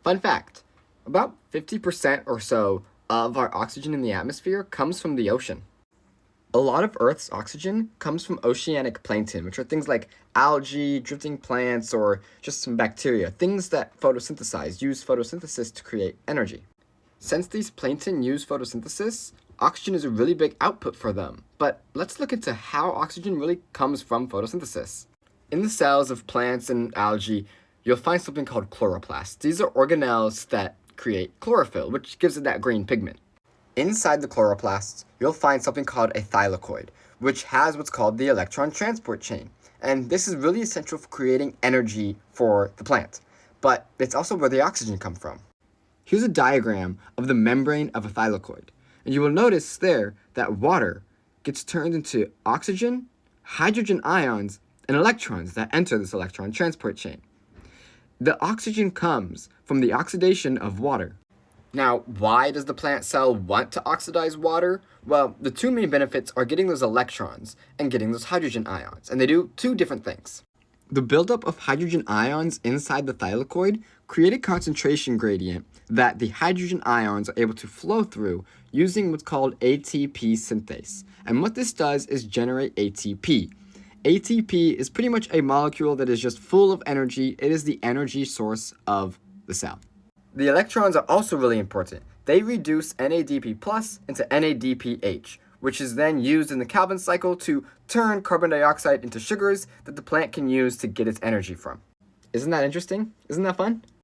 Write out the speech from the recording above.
Fun fact, about 50% or so of our oxygen in the atmosphere comes from the ocean. A lot of Earth's oxygen comes from oceanic plankton, which are things like algae, drifting plants, or just some bacteria, things that use photosynthesis to create energy. Since these plankton use photosynthesis, oxygen is a really big output for them. But let's look into how oxygen really comes from photosynthesis. In the cells of plants and algae, you'll find something called chloroplasts. These are organelles that create chlorophyll, which gives it that green pigment. Inside the chloroplasts, you'll find something called a thylakoid, which has what's called the electron transport chain. And this is really essential for creating energy for the plant. But it's also where the oxygen comes from. Here's a diagram of the membrane of a thylakoid. And you will notice there that water gets turned into oxygen, hydrogen ions, and electrons that enter this electron transport chain. The oxygen comes from the oxidation of water. Now, why does the plant cell want to oxidize water? Well, the two main benefits are getting those electrons and getting those hydrogen ions, and they do two different things. The buildup of hydrogen ions inside the thylakoid create a concentration gradient that the hydrogen ions are able to flow through using what's called ATP synthase. And what this does is generate ATP. ATP is pretty much a molecule that is just full of energy. It is the energy source of the cell. The electrons are also really important. They reduce NADP plus into NADPH, which is then used in the Calvin cycle to turn carbon dioxide into sugars that the plant can use to get its energy from. Isn't that interesting? Isn't that fun?